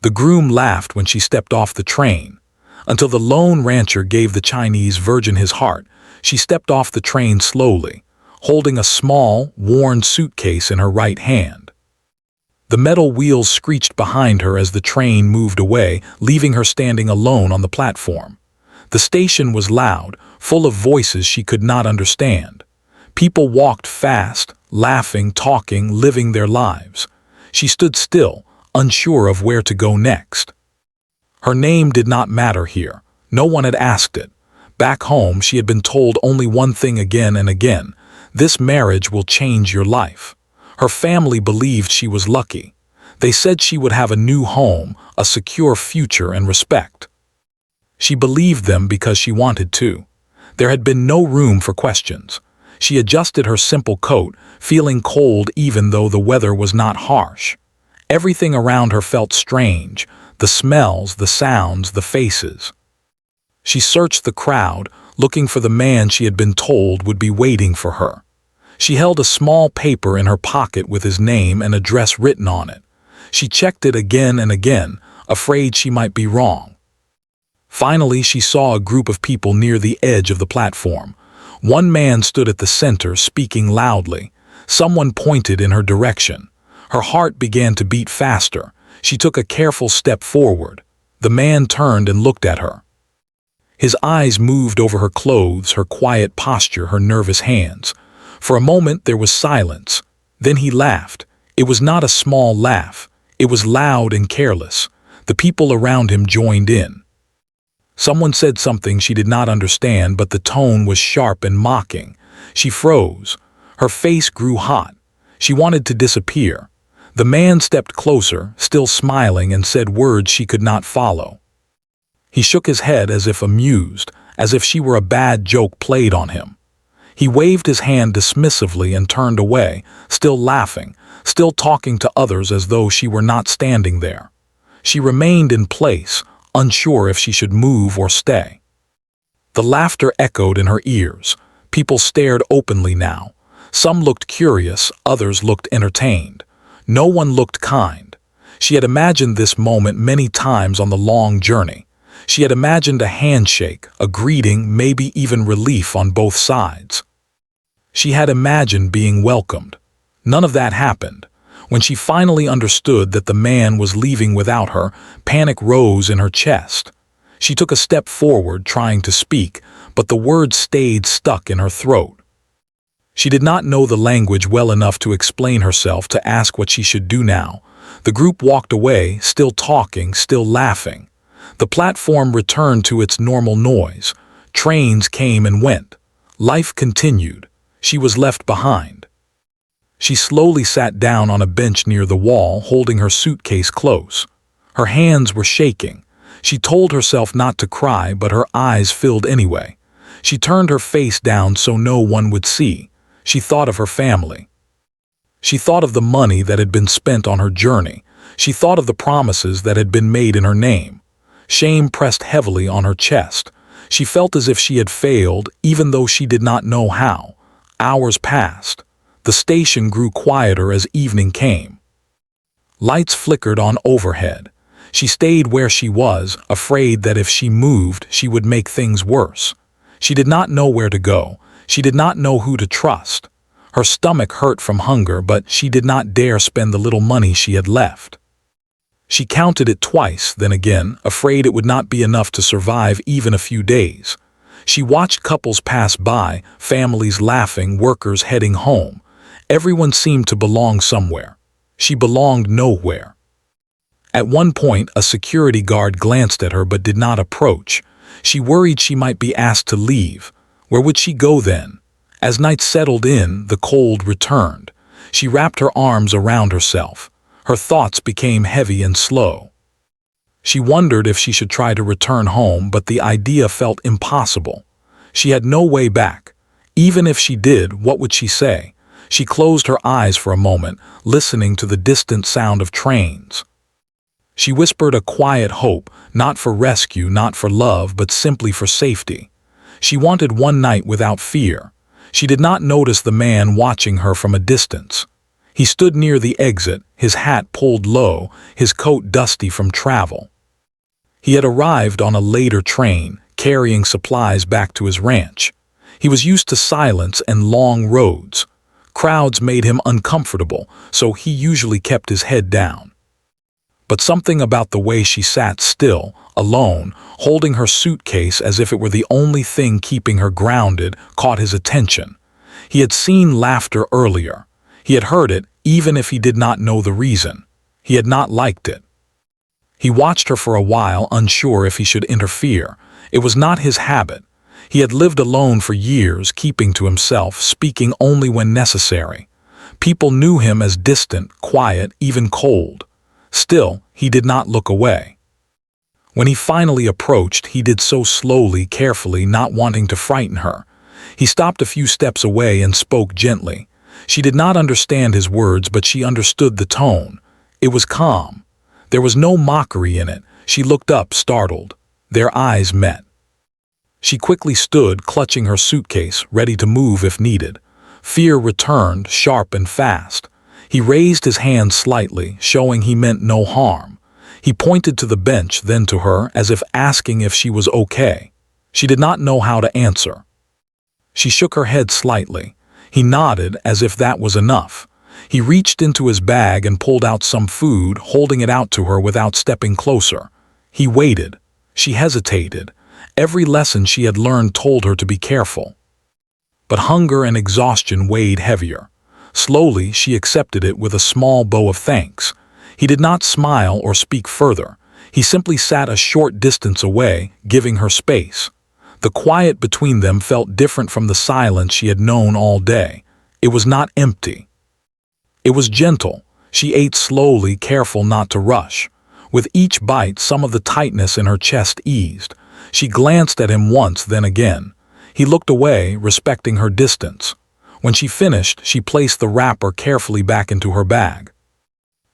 The groom laughed when she stepped off the train. Until the lone rancher gave the Chinese virgin his heart, she stepped off the train slowly, holding a small, worn suitcase in her right hand. The metal wheels screeched behind her as the train moved away, leaving her standing alone on the platform. The station was loud, full of voices she could not understand. People walked fast, laughing, talking, living their lives. She stood still, unsure of where to go next. Her name did not matter here. No one had asked it. Back home, she had been told only one thing again and again: this marriage will change your life. Her family believed she was lucky. They said she would have a new home, a secure future, and respect. She believed them because she wanted to. There had been no room for questions. She adjusted her simple coat, feeling cold even though the weather was not harsh. Everything around her felt strange: the smells, the sounds, the faces. She searched the crowd, looking for the man she had been told would be waiting for her. She held a small paper in her pocket with his name and address written on it. She checked it again and again, afraid she might be wrong. Finally, she saw a group of people near the edge of the platform. One man stood at the center, speaking loudly. Someone pointed in her direction. Her heart began to beat faster. She took a careful step forward. The man turned and looked at her. His eyes moved over her clothes, her quiet posture, her nervous hands. For a moment there was silence. Then he laughed. It was not a small laugh. It was loud and careless. The people around him joined in. Someone said something she did not understand, but the tone was sharp and mocking. She froze. Her face grew hot. She wanted to disappear. The man stepped closer, still smiling, and said words she could not follow. He shook his head as if amused, as if she were a bad joke played on him. He waved his hand dismissively and turned away, still laughing, still talking to others as though she were not standing there. She remained in place, unsure if she should move or stay. The laughter echoed in her ears. People stared openly now. Some looked curious, others looked entertained. No one looked kind. She had imagined this moment many times on the long journey. She had imagined a handshake, a greeting, maybe even relief on both sides. She had imagined being welcomed. None of that happened. When she finally understood that the man was leaving without her, panic rose in her chest. She took a step forward, trying to speak, but the words stayed stuck in her throat. She did not know the language well enough to explain herself, to ask what she should do now. The group walked away, still talking, still laughing. The platform returned to its normal noise. Trains came and went. Life continued. She was left behind. She slowly sat down on a bench near the wall, holding her suitcase close. Her hands were shaking. She told herself not to cry, but her eyes filled anyway. She turned her face down so no one would see. She thought of her family. She thought of the money that had been spent on her journey. She thought of the promises that had been made in her name. Shame pressed heavily on her chest. She felt as if she had failed, even though she did not know how. Hours passed. The station grew quieter as evening came. Lights flickered on overhead. She stayed where she was, afraid that if she moved, she would make things worse. She did not know where to go. She did not know who to trust. Her stomach hurt from hunger, but she did not dare spend the little money she had left. She counted it twice, then again, afraid it would not be enough to survive even a few days. She watched couples pass by, families laughing, workers heading home. Everyone seemed to belong somewhere. She belonged nowhere. At one point, a security guard glanced at her but did not approach. She worried she might be asked to leave. Where would she go then? As night settled in, the cold returned. She wrapped her arms around herself. Her thoughts became heavy and slow. She wondered if she should try to return home, but the idea felt impossible. She had no way back. Even if she did, what would she say? She closed her eyes for a moment, listening to the distant sound of trains. She whispered a quiet hope, not for rescue, not for love, but simply for safety. She wanted one night without fear. She did not notice the man watching her from a distance. He stood near the exit, his hat pulled low, his coat dusty from travel. He had arrived on a later train, carrying supplies back to his ranch. He was used to silence and long roads. Crowds made him uncomfortable, so he usually kept his head down. But something about the way she sat still, alone, holding her suitcase as if it were the only thing keeping her grounded, caught his attention. He had seen laughter earlier. He had heard it, even if he did not know the reason. He had not liked it. He watched her for a while, unsure if he should interfere. It was not his habit. He had lived alone for years, keeping to himself, speaking only when necessary. People knew him as distant, quiet, even cold. Still, he did not look away. When he finally approached, he did so slowly, carefully, not wanting to frighten her. He stopped a few steps away and spoke gently. She did not understand his words, but she understood the tone. It was calm. There was no mockery in it. She looked up, startled. Their eyes met. She quickly stood, clutching her suitcase, ready to move if needed. Fear returned, sharp and fast. He raised his hand slightly, showing he meant no harm. He pointed to the bench, then to her, as if asking if she was okay. She did not know how to answer. She shook her head slightly. He nodded, as if that was enough. He reached into his bag and pulled out some food, holding it out to her without stepping closer. He waited. She hesitated. Every lesson she had learned told her to be careful. But hunger and exhaustion weighed heavier. Slowly, she accepted it with a small bow of thanks. He did not smile or speak further. He simply sat a short distance away, giving her space. The quiet between them felt different from the silence she had known all day. It was not empty. It was gentle. She ate slowly, careful not to rush. With each bite, some of the tightness in her chest eased. She glanced at him once, then again. He looked away, respecting her distance. When she finished, she placed the wrapper carefully back into her bag.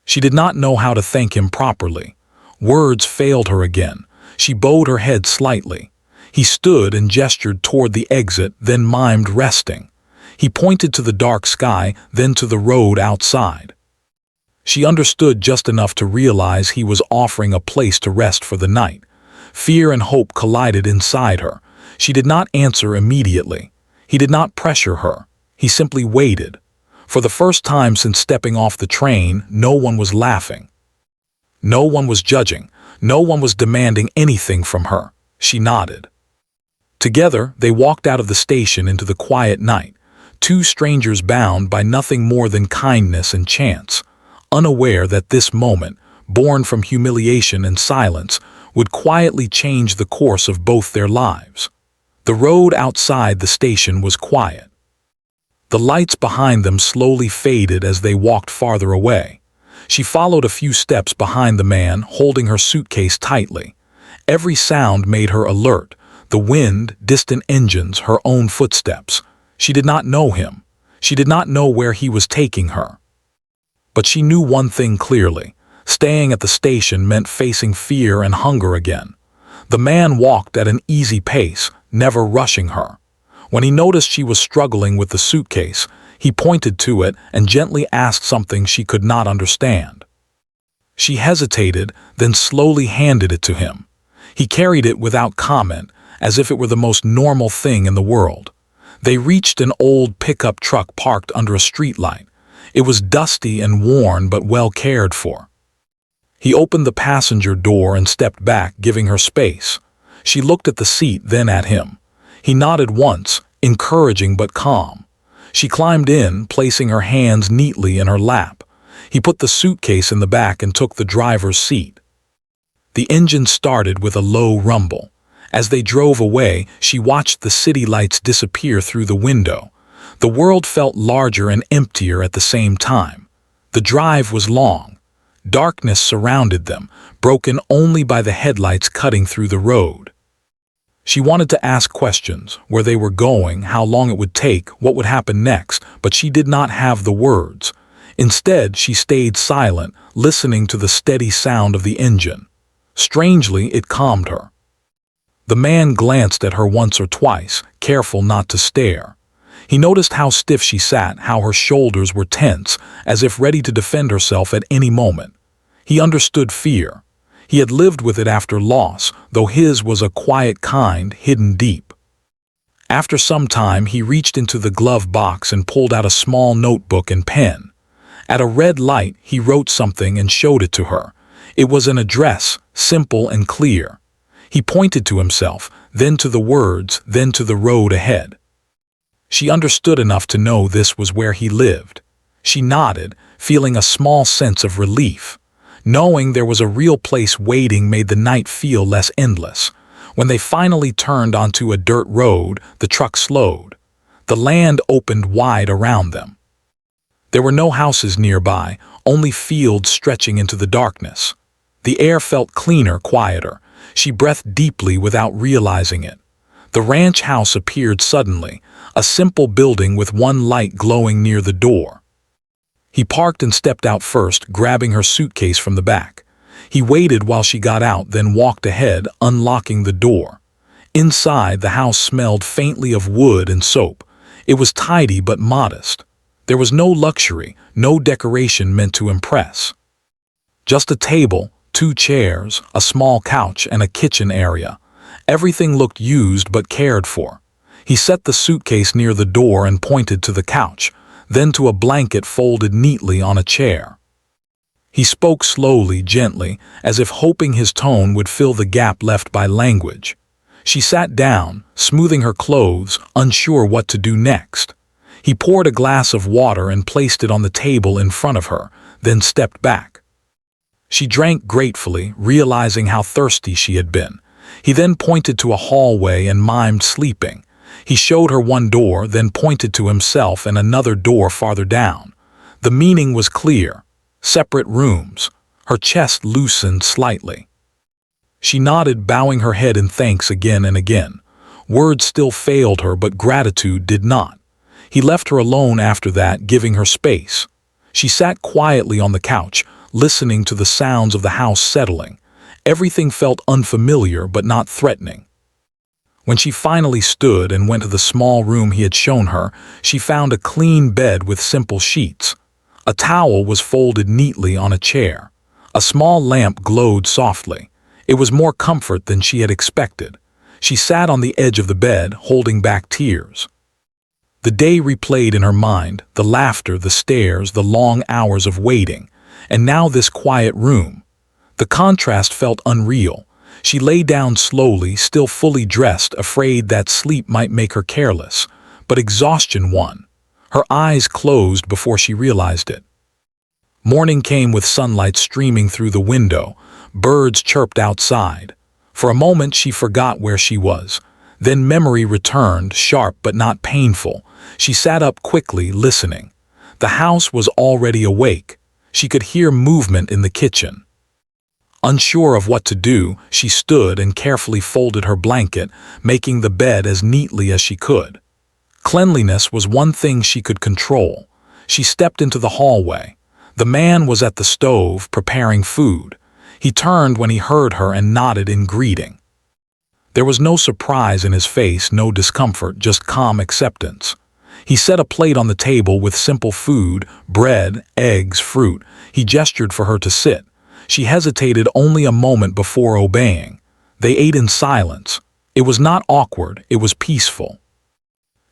She did not know how to thank him properly. Words failed her again. She bowed her head slightly. He stood and gestured toward the exit, then mimed resting. He pointed to the dark sky, then to the road outside. She understood just enough to realize he was offering a place to rest for the night. Fear and hope collided inside her. She did not answer immediately. He did not pressure her. He simply waited. For the first time since stepping off the train, no one was laughing. No one was judging. No one was demanding anything from her. She nodded. Together, they walked out of the station into the quiet night. Two strangers bound by nothing more than kindness and chance, unaware that this moment, born from humiliation and silence, would quietly change the course of both their lives. The road outside the station was quiet. The lights behind them slowly faded as they walked farther away. She followed a few steps behind the man, holding her suitcase tightly. Every sound made her alert. The wind, distant engines, her own footsteps. She did not know him. She did not know where he was taking her. But she knew one thing clearly. Staying at the station meant facing fear and hunger again. The man walked at an easy pace, never rushing her. When he noticed she was struggling with the suitcase, he pointed to it and gently asked something she could not understand. She hesitated, then slowly handed it to him. He carried it without comment, as if it were the most normal thing in the world. They reached an old pickup truck parked under a streetlight. It was dusty and worn but well cared for. He opened the passenger door and stepped back, giving her space. She looked at the seat, then at him. He nodded once, encouraging but calm. She climbed in, placing her hands neatly in her lap. He put the suitcase in the back and took the driver's seat. The engine started with a low rumble. As they drove away, she watched the city lights disappear through the window. The world felt larger and emptier at the same time. The drive was long. Darkness surrounded them, broken only by the headlights cutting through the road. She wanted to ask questions, where they were going, how long it would take, what would happen next, but she did not have the words. Instead, she stayed silent, listening to the steady sound of the engine. Strangely, it calmed her. The man glanced at her once or twice, careful not to stare. He noticed how stiff she sat, how her shoulders were tense, as if ready to defend herself at any moment. He understood fear. He had lived with it after loss, though his was a quiet kind, hidden deep. After some time, he reached into the glove box and pulled out a small notebook and pen. At a red light, he wrote something and showed it to her. It was an address, simple and clear. He pointed to himself, then to the words, then to the road ahead. She understood enough to know this was where he lived. She nodded, feeling a small sense of relief. Knowing there was a real place waiting made the night feel less endless. When they finally turned onto a dirt road, the truck slowed. The land opened wide around them. There were no houses nearby, only fields stretching into the darkness. The air felt cleaner, quieter. She breathed deeply without realizing it. The ranch house appeared suddenly, a simple building with one light glowing near the door. He parked and stepped out first, grabbing her suitcase from the back. He waited while she got out, then walked ahead, unlocking the door. Inside, the house smelled faintly of wood and soap. It was tidy but modest. There was no luxury, no decoration meant to impress. Just a table, 2 chairs, a small couch, and a kitchen area. Everything looked used but cared for. He set the suitcase near the door and pointed to the couch, then to a blanket folded neatly on a chair. He spoke slowly, gently, as if hoping his tone would fill the gap left by language. She sat down, smoothing her clothes, unsure what to do next. He poured a glass of water and placed it on the table in front of her, then stepped back. She drank gratefully, realizing how thirsty she had been. He then pointed to a hallway and mimed sleeping. He showed her one door, then pointed to himself and another door farther down. The meaning was clear. Separate rooms. Her chest loosened slightly. She nodded, bowing her head in thanks again and again. Words still failed her, but gratitude did not. He left her alone after that, giving her space. She sat quietly on the couch, listening to the sounds of the house settling. Everything felt unfamiliar but not threatening. When she finally stood and went to the small room he had shown her, she found a clean bed with simple sheets. A towel was folded neatly on a chair. A small lamp glowed softly. It was more comfort than she had expected. She sat on the edge of the bed, holding back tears. The day replayed in her mind, the laughter, the stares, the long hours of waiting, and now this quiet room. The contrast felt unreal. She lay down slowly, still fully dressed, afraid that sleep might make her careless, but exhaustion won. Her eyes closed before she realized it. Morning came with sunlight streaming through the window. Birds chirped outside. For a moment she forgot where she was. Then memory returned, sharp but not painful. She sat up quickly, listening. The house was already awake. She could hear movement in the kitchen. Unsure of what to do, she stood and carefully folded her blanket, making the bed as neatly as she could. Cleanliness was one thing she could control. She stepped into the hallway. The man was at the stove, preparing food. He turned when he heard her and nodded in greeting. There was no surprise in his face, no discomfort, just calm acceptance. He set a plate on the table with simple food, bread, eggs, fruit. He gestured for her to sit. She hesitated only a moment before obeying. They ate in silence. It was not awkward, it was peaceful.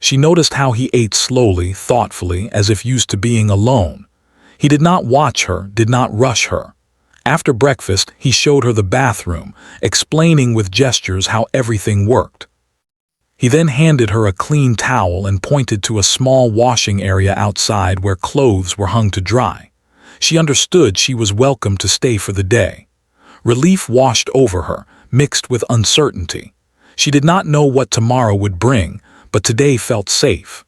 She noticed how he ate slowly, thoughtfully, as if used to being alone. He did not watch her, did not rush her. After breakfast, he showed her the bathroom, explaining with gestures how everything worked. He then handed her a clean towel and pointed to a small washing area outside where clothes were hung to dry. She understood she was welcome to stay for the day. Relief washed over her, mixed with uncertainty. She did not know what tomorrow would bring, but today felt safe.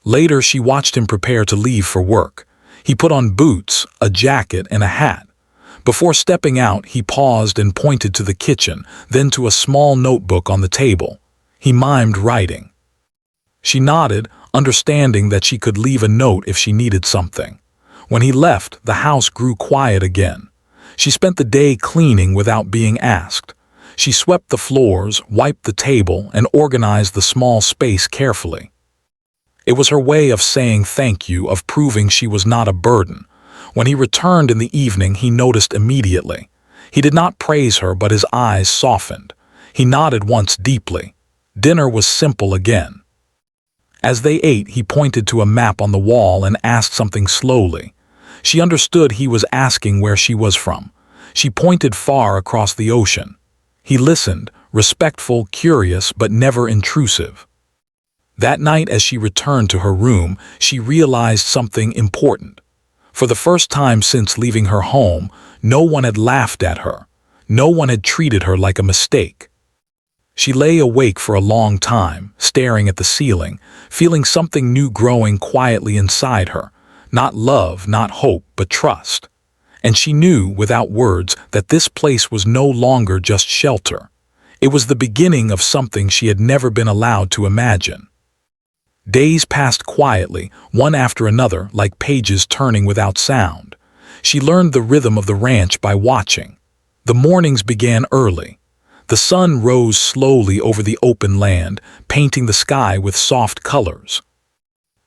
Later, she watched him prepare to leave for work. He put on boots, a jacket, and a hat. Before stepping out, he paused and pointed to the kitchen, then to a small notebook on the table. He mimed writing. She nodded, understanding that she could leave a note if she needed something. When he left, the house grew quiet again. She spent the day cleaning without being asked. She swept the floors, wiped the table, and organized the small space carefully. It was her way of saying thank you, of proving she was not a burden. When he returned in the evening, he noticed immediately. He did not praise her, but his eyes softened. He nodded once deeply. Dinner was simple again. As they ate, he pointed to a map on the wall and asked something slowly. She understood he was asking where she was from. She pointed far across the ocean. He listened, respectful, curious, but never intrusive. That night, as she returned to her room, she realized something important. For the first time since leaving her home, no one had laughed at her. No one had treated her like a mistake. She lay awake for a long time, staring at the ceiling, feeling something new growing quietly inside her. Not love, not hope, but trust. And she knew, without words, that this place was no longer just shelter. It was the beginning of something she had never been allowed to imagine. Days passed quietly, one after another, like pages turning without sound. She learned the rhythm of the ranch by watching. The mornings began early. The sun rose slowly over the open land, painting the sky with soft colors.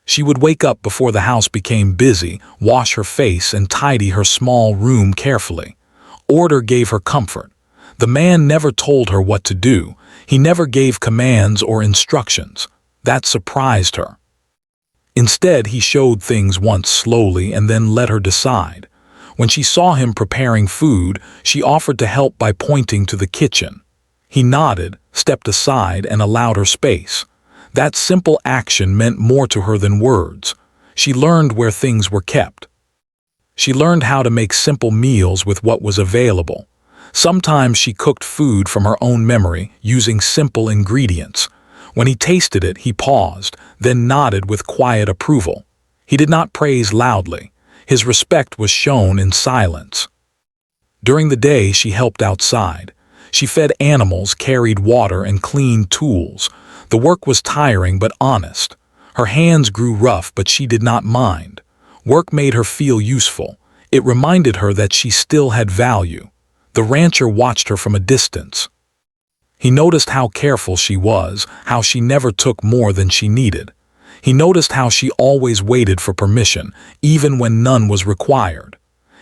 She would wake up before the house became busy, wash her face, and tidy her small room carefully. Order gave her comfort. The man never told her what to do. He never gave commands or instructions. That surprised her. Instead, he showed things once slowly and then let her decide. When she saw him preparing food, she offered to help by pointing to the kitchen. He nodded, stepped aside, and allowed her space. That simple action meant more to her than words. She learned where things were kept. She learned how to make simple meals with what was available. Sometimes she cooked food from her own memory, using simple ingredients. When he tasted it, he paused, then nodded with quiet approval. He did not praise loudly. His respect was shown in silence. During the day, she helped outside. She fed animals, carried water, and cleaned tools. The work was tiring but honest. Her hands grew rough, but she did not mind. Work made her feel useful. It reminded her that she still had value. The rancher watched her from a distance. He noticed how careful she was, how she never took more than she needed. He noticed how she always waited for permission, even when none was required.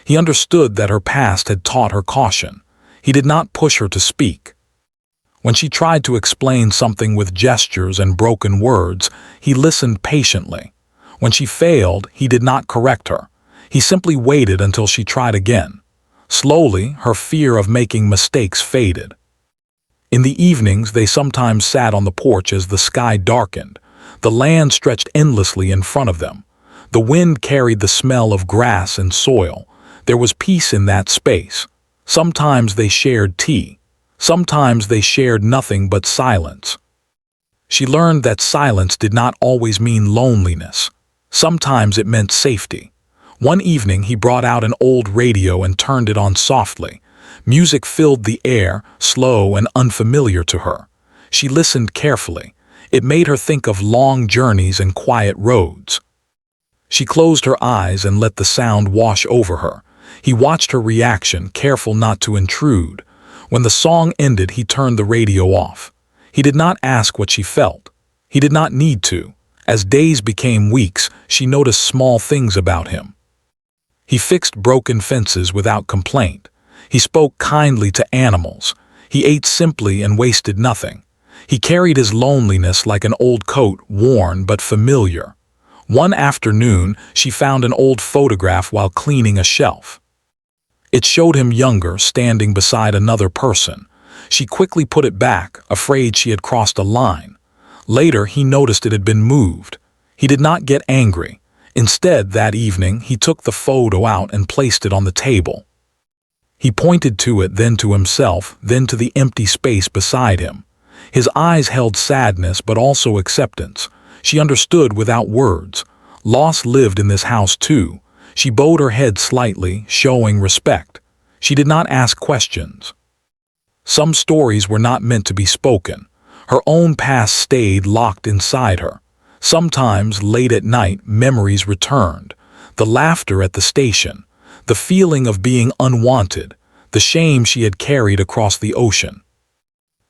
He understood that her past had taught her caution. He did not push her to speak. When she tried to explain something with gestures and broken words, he listened patiently. When she failed, he did not correct her. He simply waited until she tried again. Slowly, her fear of making mistakes faded. In the evenings, they sometimes sat on the porch as the sky darkened. The land stretched endlessly in front of them. The wind carried the smell of grass and soil. There was peace in that space. Sometimes they shared tea. Sometimes they shared nothing but silence. She learned that silence did not always mean loneliness. Sometimes it meant safety. One evening, he brought out an old radio and turned it on softly. Music filled the air, slow and unfamiliar to her. She listened carefully. It made her think of long journeys and quiet roads. She closed her eyes and let the sound wash over her. He watched her reaction, careful not to intrude. When the song ended, he turned the radio off. He did not ask what she felt. He did not need to. As days became weeks, she noticed small things about him. He fixed broken fences without complaint. He spoke kindly to animals. He ate simply and wasted nothing. He carried his loneliness like an old coat, worn but familiar. One afternoon, she found an old photograph while cleaning a shelf. It showed him younger, standing beside another person. She quickly put it back, afraid she had crossed a line. Later, he noticed it had been moved. He did not get angry. Instead, that evening, he took the photo out and placed it on the table. He pointed to it, then to himself, then to the empty space beside him. His eyes held sadness but also acceptance. She understood without words. Loss lived in this house too. She bowed her head slightly, showing respect. She did not ask questions. Some stories were not meant to be spoken. Her own past stayed locked inside her. Sometimes, late at night, memories returned. The laughter at the station, the feeling of being unwanted, the shame she had carried across the ocean.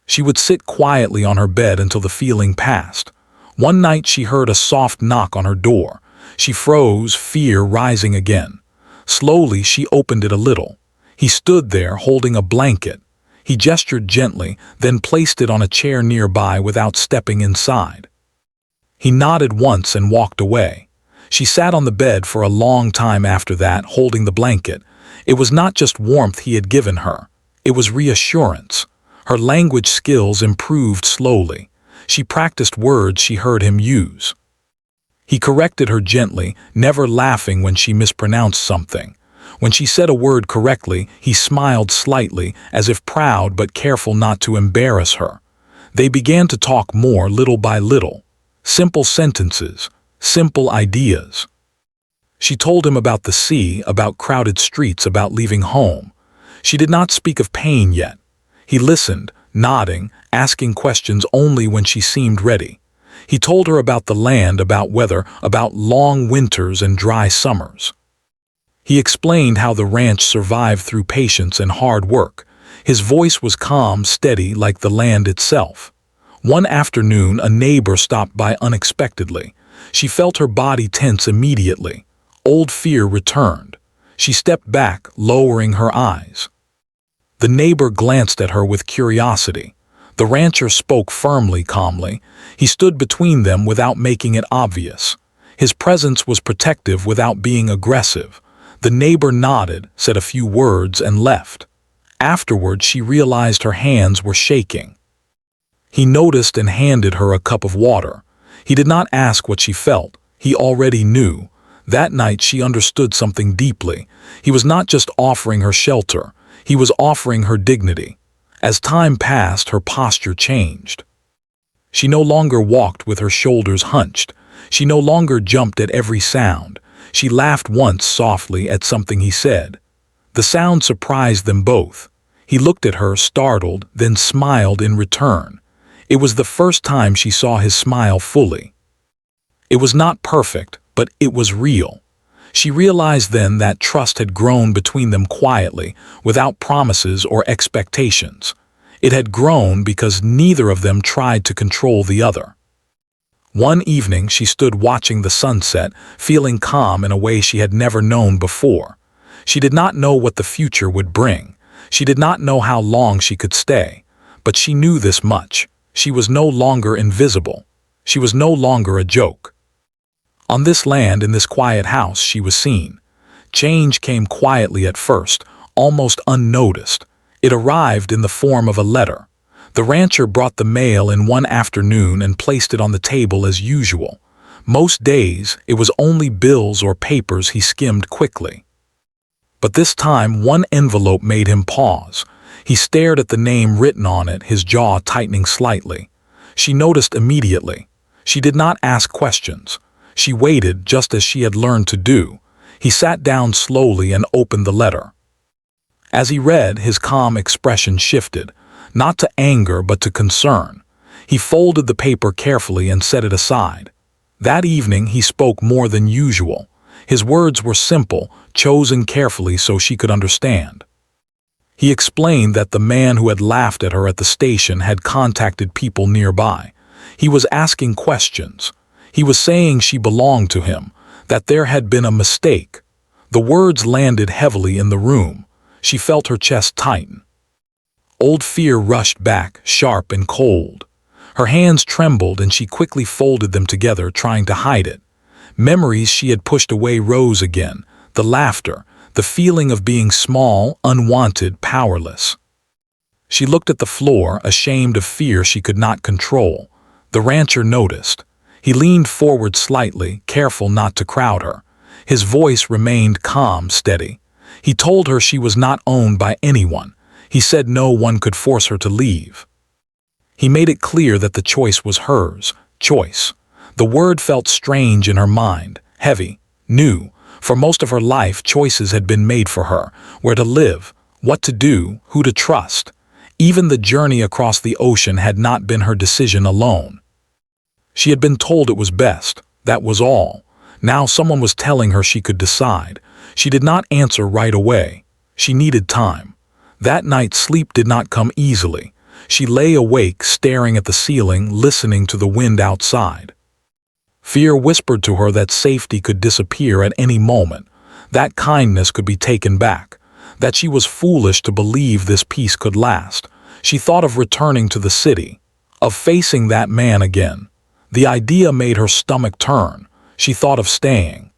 She would sit quietly on her bed until the feeling passed. One night she heard a soft knock on her door. She froze, fear rising again. Slowly she opened it a little. He stood there holding a blanket. He gestured gently, then placed it on a chair nearby without stepping inside. He nodded once and walked away. She sat on the bed for a long time after that, holding the blanket. It was not just warmth he had given her. It was reassurance. Her language skills improved slowly. She practiced words she heard him use. He corrected her gently, never laughing when she mispronounced something. When she said a word correctly, he smiled slightly, as if proud but careful not to embarrass her. They began to talk more little by little. Simple sentences, simple ideas. She told him about the sea, about crowded streets, about leaving home. She did not speak of pain yet. He listened, nodding, asking questions only when she seemed ready. He told her about the land, about weather, about long winters and dry summers. He explained how the ranch survived through patience and hard work. His voice was calm, steady, like the land itself. One afternoon, a neighbor stopped by unexpectedly. She felt her body tense immediately. Old fear returned. She stepped back, lowering her eyes. The neighbor glanced at her with curiosity. The rancher spoke firmly, calmly. He stood between them without making it obvious. His presence was protective without being aggressive. The neighbor nodded, said a few words, and left. Afterward, she realized her hands were shaking. He noticed and handed her a cup of water. He did not ask what she felt. He already knew. That night she understood something deeply. He was not just offering her shelter. He was offering her dignity. As time passed, her posture changed. She no longer walked with her shoulders hunched. She no longer jumped at every sound. She laughed once softly at something he said. The sound surprised them both. He looked at her, startled, then smiled in return. It was the first time she saw his smile fully. It was not perfect, but it was real. She realized then that trust had grown between them quietly, without promises or expectations. It had grown because neither of them tried to control the other. One evening she stood watching the sunset, feeling calm in a way she had never known before. She did not know what the future would bring. She did not know how long she could stay. But she knew this much. She was no longer invisible. She was no longer a joke. On this land, in this quiet house, she was seen. Change came quietly at first, almost unnoticed. It arrived in the form of a letter. The rancher brought the mail in one afternoon and placed it on the table as usual. Most days, it was only bills or papers he skimmed quickly. But this time, one envelope made him pause. He stared at the name written on it, his jaw tightening slightly. She noticed immediately. She did not ask questions. She waited, just as she had learned to do. He sat down slowly and opened the letter. As he read, his calm expression shifted, not to anger but to concern. He folded the paper carefully and set it aside. That evening he spoke more than usual. His words were simple, chosen carefully so she could understand. He explained that the man who had laughed at her at the station had contacted people nearby. He was asking questions. He was saying she belonged to him, that there had been a mistake. The words landed heavily in the room. She felt her chest tighten. Old fear rushed back, sharp and cold. Her hands trembled and she quickly folded them together, trying to hide it. Memories she had pushed away rose again, the laughter, the feeling of being small, unwanted, powerless. She looked at the floor, ashamed of fear she could not control. The rancher noticed. He leaned forward slightly, careful not to crowd her. His voice remained calm, steady. He told her she was not owned by anyone. He said no one could force her to leave. He made it clear that the choice was hers. Choice. The word felt strange in her mind, heavy, new. For most of her life, choices had been made for her. Where to live, what to do, who to trust. Even the journey across the ocean had not been her decision alone. She had been told it was best. That was all. Now someone was telling her she could decide. She did not answer right away. She needed time. That night sleep did not come easily. She lay awake, staring at the ceiling, listening to the wind outside. Fear whispered to her that safety could disappear at any moment, that kindness could be taken back, that she was foolish to believe this peace could last. She thought of returning to the city, of facing that man again. The idea made her stomach turn. She thought of staying,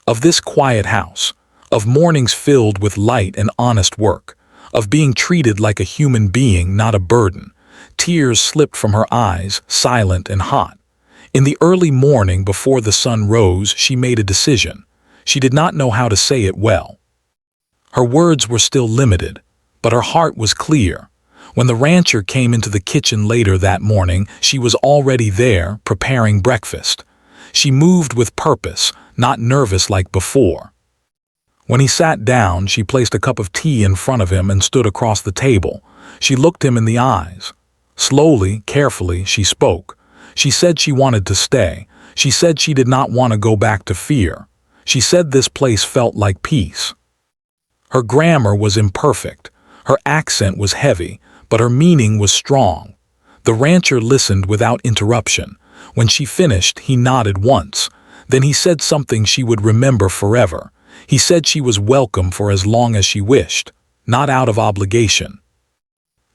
of this quiet house, of mornings filled with light and honest work, of being treated like a human being, not a burden. Tears slipped from her eyes, silent and hot. In the early morning before the sun rose, she made a decision. She did not know how to say it well. Her words were still limited, but her heart was clear. When the rancher came into the kitchen later that morning, she was already there, preparing breakfast. She moved with purpose, not nervous like before. When he sat down, she placed a cup of tea in front of him and stood across the table. She looked him in the eyes. Slowly, carefully, she spoke. She said she wanted to stay. She said she did not want to go back to fear. She said this place felt like peace. Her grammar was imperfect. Her accent was heavy, but her meaning was strong. The rancher listened without interruption. When she finished, he nodded once. Then he said something she would remember forever. He said she was welcome for as long as she wished, not out of obligation,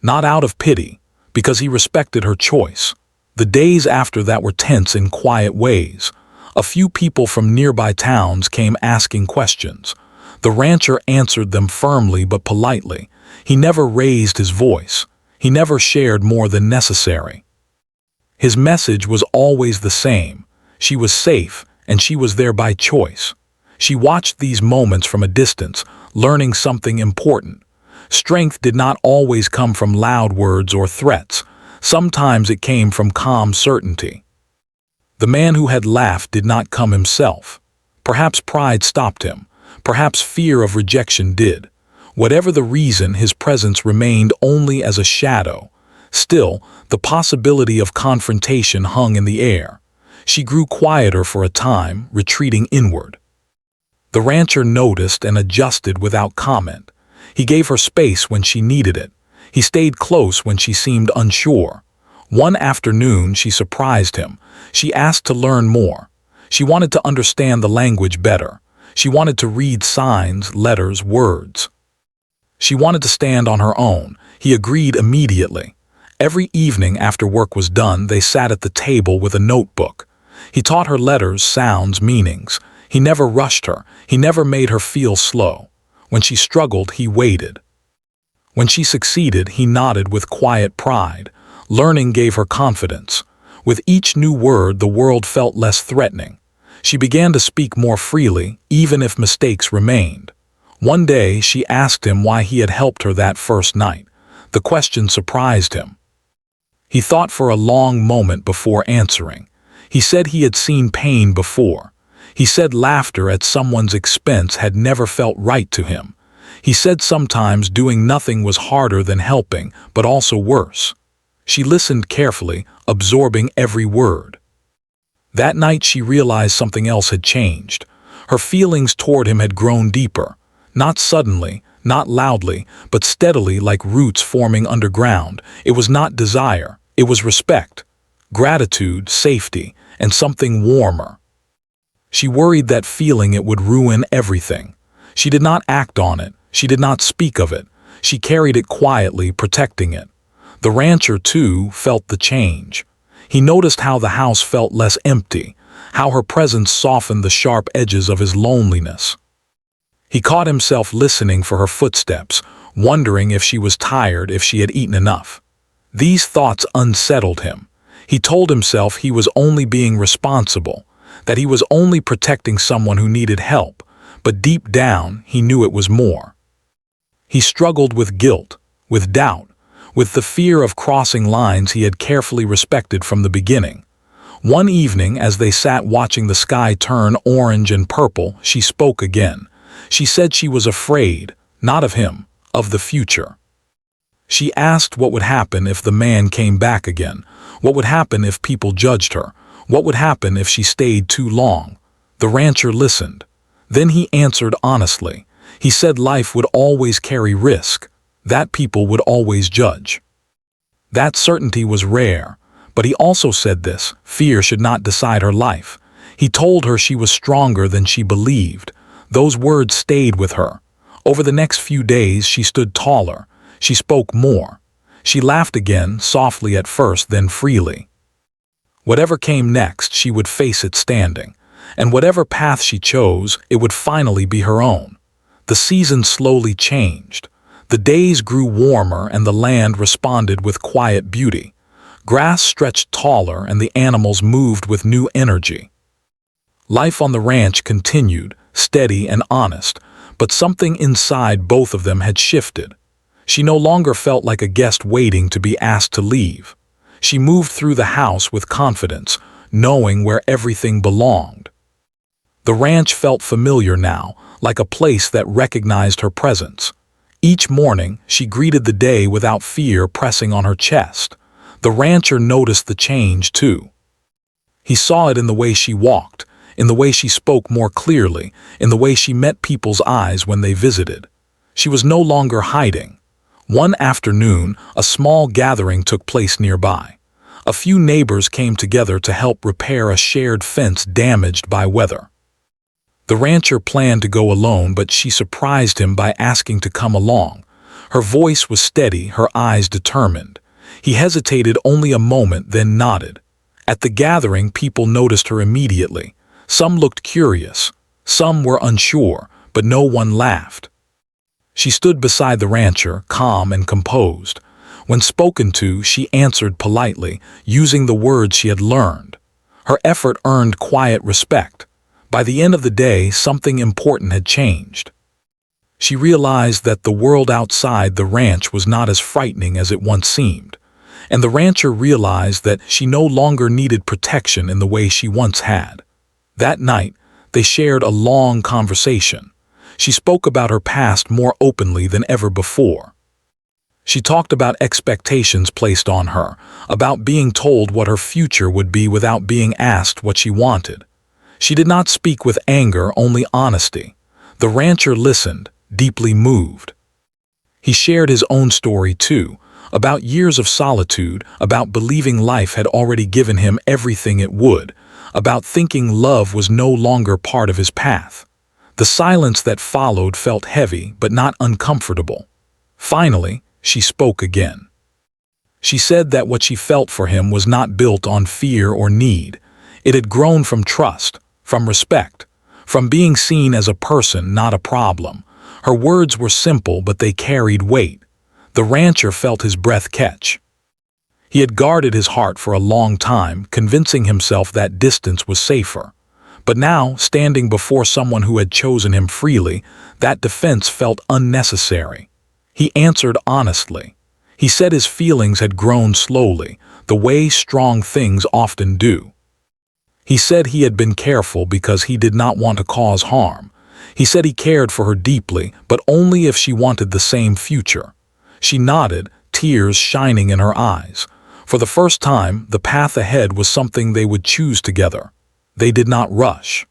not out of pity, because he respected her choice. The days after that were tense in quiet ways. A few people from nearby towns came asking questions. The rancher answered them firmly but politely. He never raised his voice. He never shared more than necessary. His message was always the same. She was safe, and she was there by choice. She watched these moments from a distance, learning something important. Strength did not always come from loud words or threats. Sometimes it came from calm certainty. The man who had laughed did not come himself. Perhaps pride stopped him. Perhaps fear of rejection did. Whatever the reason, his presence remained only as a shadow. Still, the possibility of confrontation hung in the air. She grew quieter for a time, retreating inward. The rancher noticed and adjusted without comment. He gave her space when she needed it. He stayed close when she seemed unsure. One afternoon, she surprised him. She asked to learn more. She wanted to understand the language better. She wanted to read signs, letters, words. She wanted to stand on her own. He agreed immediately. Every evening after work was done, they sat at the table with a notebook. He taught her letters, sounds, meanings. He never rushed her. He never made her feel slow. When she struggled, he waited. When she succeeded, he nodded with quiet pride. Learning gave her confidence. With each new word, the world felt less threatening. She began to speak more freely, even if mistakes remained. One day, she asked him why he had helped her that first night. The question surprised him. He thought for a long moment before answering. He said he had seen pain before. He said laughter at someone's expense had never felt right to him. He said sometimes doing nothing was harder than helping, but also worse. She listened carefully, absorbing every word. That night she realized something else had changed. Her feelings toward him had grown deeper. Not suddenly, not loudly, but steadily like roots forming underground. It was not desire, it was respect, gratitude, safety, and something warmer. She worried that feeling it would ruin everything. She did not act on it. She did not speak of it. She carried it quietly, protecting it. The rancher, too, felt the change. He noticed how the house felt less empty, how her presence softened the sharp edges of his loneliness. He caught himself listening for her footsteps, wondering if she was tired, if she had eaten enough. These thoughts unsettled him. He told himself he was only being responsible, that he was only protecting someone who needed help, but deep down he knew it was more. He struggled with guilt, with doubt, with the fear of crossing lines he had carefully respected from the beginning. One evening, as they sat watching the sky turn orange and purple, she spoke again. She said she was afraid, not of him, of the future. She asked what would happen if the man came back again, what would happen if people judged her, what would happen if she stayed too long. The rancher listened. Then he answered honestly. He said life would always carry risk, that people would always judge. That certainty was rare, But he also said this: fear should not decide her life. He told her she was stronger than she believed. Those words stayed with her. Over the next few days, she stood taller. She spoke more. She laughed again, softly at first, then freely. Whatever came next, she would face it standing. And whatever path she chose, it would finally be her own. The seasons slowly changed. The days grew warmer and the land responded with quiet beauty. Grass stretched taller and the animals moved with new energy. Life on the ranch continued, steady and honest, but something inside both of them had shifted. She no longer felt like a guest waiting to be asked to leave. She moved through the house with confidence, knowing where everything belonged. The ranch felt familiar now, like a place that recognized her presence. Each morning, she greeted the day without fear pressing on her chest. The rancher noticed the change, too. He saw it in the way she walked, in the way she spoke more clearly, in the way she met people's eyes when they visited. She was no longer hiding. One afternoon, a small gathering took place nearby. A few neighbors came together to help repair a shared fence damaged by weather. The rancher planned to go alone, but she surprised him by asking to come along. Her voice was steady, her eyes determined. He hesitated only a moment, then nodded. At the gathering, people noticed her immediately. Some looked curious, some were unsure, but no one laughed. She stood beside the rancher, calm and composed. When spoken to, she answered politely, using the words she had learned. Her effort earned quiet respect. By the end of the day, something important had changed. She realized that the world outside the ranch was not as frightening as it once seemed. And the rancher realized that she no longer needed protection in the way she once had. That night, they shared a long conversation. She spoke about her past more openly than ever before. She talked about expectations placed on her, about being told what her future would be without being asked what she wanted. She did not speak with anger, only honesty. The rancher listened, deeply moved. He shared his own story too, about years of solitude, about believing life had already given him everything it would, about thinking love was no longer part of his path. The silence that followed felt heavy but not uncomfortable. Finally, she spoke again. She said that what she felt for him was not built on fear or need. It had grown from trust, from respect, from being seen as a person, not a problem. Her words were simple, but they carried weight. The rancher felt his breath catch. He had guarded his heart for a long time, convincing himself that distance was safer. But now, standing before someone who had chosen him freely, that defense felt unnecessary. He answered honestly. He said his feelings had grown slowly, the way strong things often do. He said he had been careful because he did not want to cause harm. He said he cared for her deeply, but only if she wanted the same future. She nodded, tears shining in her eyes. For the first time, the path ahead was something they would choose together. They did not rush.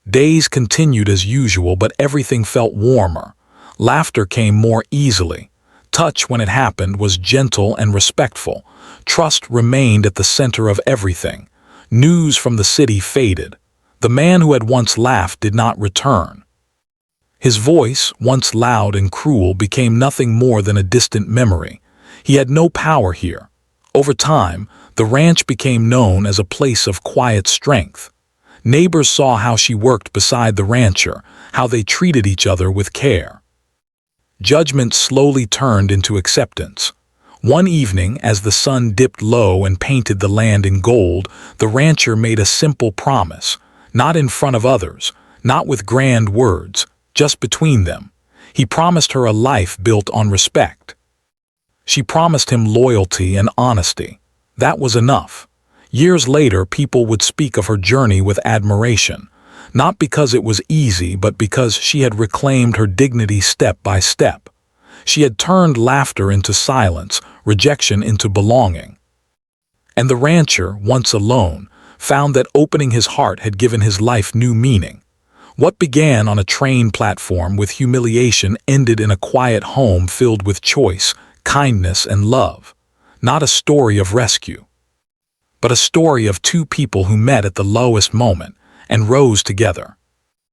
Days continued as usual, but everything felt warmer. Laughter came more easily. Touch, when it happened, was gentle and respectful. Trust remained at the center of everything. News from the city faded. The man who had once laughed did not return. His voice, once loud and cruel, became nothing more than a distant memory. He had no power here. Over time, the ranch became known as a place of quiet strength. Neighbors saw how she worked beside the rancher, how they treated each other with care. Judgment slowly turned into acceptance. One evening, as the sun dipped low and painted the land in gold, the rancher made a simple promise, not in front of others, not with grand words, just between them. He promised her a life built on respect. She promised him loyalty and honesty. That was enough. Years later, people would speak of her journey with admiration, not because it was easy, but because she had reclaimed her dignity step by step. She had turned laughter into silence, rejection into belonging. And the rancher, once alone, found that opening his heart had given his life new meaning. What began on a train platform with humiliation ended in a quiet home filled with choice, kindness, and love. Not a story of rescue. but a story of two people who met at the lowest moment and rose together.